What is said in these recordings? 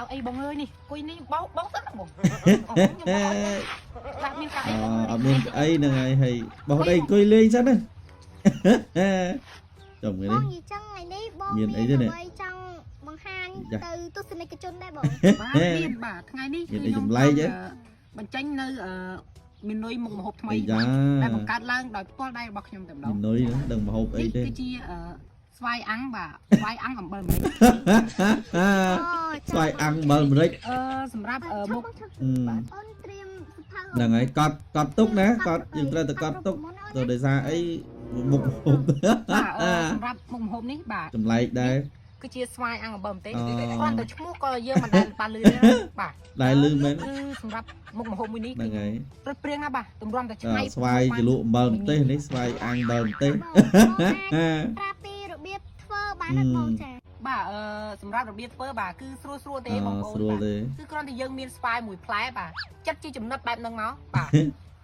tao ấy bông ơi nè quỳ nè bông rất là bông làm miếng cái miếng ấy nè hay bảo đây coi lên sao nè chồng người bông đấy gì chăng ngày đi bông miền ấy thế này trong bằng hàng từ tôi xin cái chân đây bông miền bà ngày đi miền ấy chùm lay chứ bánh chanh nơi miền núi một hộp thay dạ đây bằng cát lang đòi qua đây bọc nhom tầm đó miền núi nữa đừng mà hộp ấy thế cái chia xoay ăn bà xoay ăn ẩm bơm xoay ăn bơm đấy សម្រាប់មុខ là ngày cọt túc nè cọt dừng ra từ cọt túc rồi để ra ấy một hộp សម្រាប់មុខហូបនេះបាទ chùm lay đây គឺជាស្វាយអាំងអំបិលបន្តិចគ្រាន់តែឈ្មោះក៏យើងមិនដែលបានលឺទេបាទ đại lư men គឺសម្រាប់មុខម្ហូបមួយនេះ là ngày ព្រឹកព្រៀងណាបាទទម្រាំតែឆ្នៃ xoay chỉ lụa bơm tê đấy xoay ăn bơm tê ប្រាប់ពីរបៀបធ្វើបានអត់បងចា បាទសម្រាប់របៀបធ្វើបាទគឺស្រួលទេបងប្អូន ស្រួលទេ គឺគ្រាន់តែយើងមានស្វាយមួយផ្លែបាទចិត្តជាចំណិតបែបហ្នឹងមកបាទ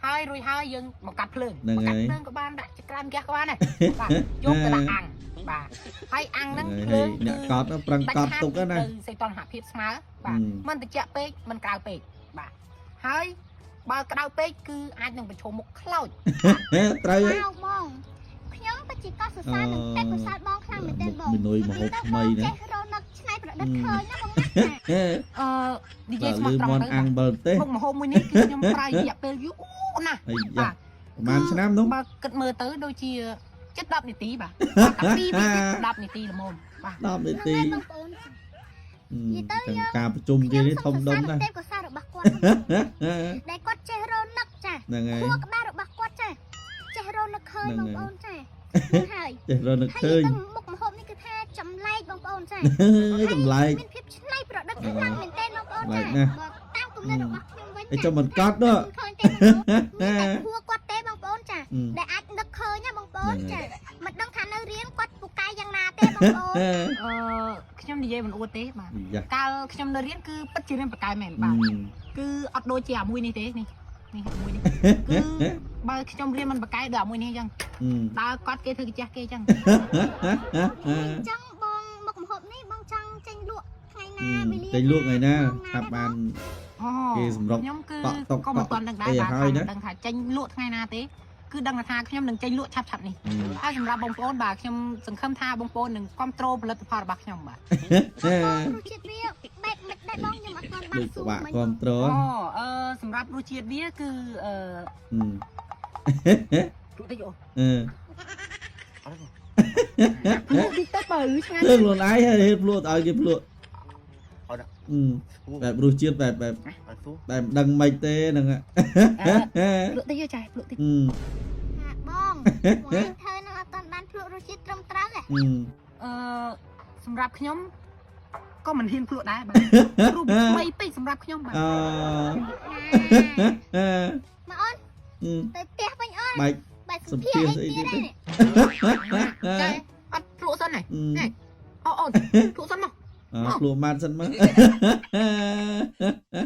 ហើយរួចហើយយើងមកកាត់ភ្លើងមកកាត់ភ្លើងក៏បានដាក់ចក្រានហ្គាសក៏បានដែរបាទយកទៅដាក់អាំងបាទហើយអាំងហ្នឹងភ្លើង អ្នកកត់ប្រឹងកត់ទុកណា សេតុនហភាពស្មើបាទមិនត្រជាក់ពេកមិនក្តៅពេកបាទហើយបើក្តៅពេកគឺអាចនឹងប្រឈមមុខខ្លោច ត្រូវ បងខ្ញុំពិតជាកោតសរសើរនឹងតែកសលបងខ្លាំងមែនទែនបង មាននុយមកហូបថ្មីណា ចេះរនឹកឆ្នៃប្រឌិតឃើញណាបងណា និយាយស្មោះ លឺ ត្រ ម ង់ ន ទៅ អាំងបើទេ មុខម្ហូបមួយនេះគឺខ្ញុំប្រើរយៈពេលយូរណាស់ ហើយ បាទ ប្រហែលឆ្នាំនោះ បើគិតមើលទៅដូចជាជិត10នាទីបាទតែ2វិនាទី10នាទីល្មមបាទ 10នាទី បងប្អូន ទាំងការប្រជុំគេនេះធំដុំណាស់ តែកសលរបស់គាត់ដែលគាត់ចេះរនឹកចា ហ្នឹងហើយ ខួរក្បាលរបស់គាត់ចាចេះរនឹកឃើញបងប្អូនចាហើយ ចេះរនឹកឃើញ មុខម្ហូបនេះគឺថាចម្លែកបងប្អូនចា ចម្លែក មានភាពឆ្នៃប្រឌិតខ្លាំងមែនទែនបងប្អូនចា តាមគំនិតរបស់ខ្ញុំវិញ ឯចុះមិនកត់នោះ ឃើញទេតែខួរគាត់ទេបងប្អូនចាដែលអាចនឹកឃើញណាបងប្អូនចាមិនដឹងថានៅរៀនគាត់ពូកែយ៉ាងណាទេបងប្អូន ខ្ញុំនិយាយមិនអួតទេបាទ យ៉ា កាលខ្ញុំនៅរៀនគឺពិតជារៀនប្រកែមែនបាទគឺអត់ដូចជាអាមួយនេះទេនេះមួយនេះគឺបើខ្ញុំរៀនមិនប្រកែដូចអាមួយនេះអញ្ចឹងដើរកត់គេធ្វើកាជះគេអញ្ចឹង ចឹងបងមុខម្ហូបនេះបងចង់ចេញលក់ថ្ងៃណាវេលា ចេញលក់ថ្ងៃណាឆាប់បាន គេសម្រុក ខ្ញុំគឺ តក់ ក៏មិនទាន់ដឹងដែរ អី បាទ ហើយណា ដឹងថាចេញលក់ថ្ងៃណាទេគឺដឹងថាខ្ញុំនឹងចេញលក់ឆាប់នេះហើយសម្រាប់បងប្អូនបាទខ្ញុំសង្ឃឹមថាបងប្អូននឹងគ្រប់គ្រងផលិតផលរបស់ខ្ញុំបាទ រសជាតិវាបែបមិនដែរបងខ្ញុំអត់ទាន់បាន ដូច សួរ បាក់ មិញ គ្រប់ត្រ សម្រាប់រសជាតិវាគឺលក់តិចអូ លក់តិចទៅបើឆ្ងាញ់ ធ្វើខ្លួនឯងហើយរៀបលក់ឲ្យគេលក់បែបរសជាតិបែបដឹងមិនទេហ្នឹង លក់តិចចាស់លក់តិច បងបងធ្វើនឹងអត់ទាន់បានភ្លក់រសជាតិត្រឹមត្រូវទេ សម្រាប់ខ្ញុំក៏មិនហ៊ានភ្លក់ដែរបាទរូបថ្មីពេកសម្រាប់ខ្ញុំបាទ មកអូនទៅផ្ទះវិញអូន បែក បែក សំ សម្ភា ភា រ រ អី ស្អី ទៀត ទៀត ដែរ អត់ភ្លក់សិនទេអូនភ្លក់សិនមក ភ្លក់ម៉ាត់សិនមក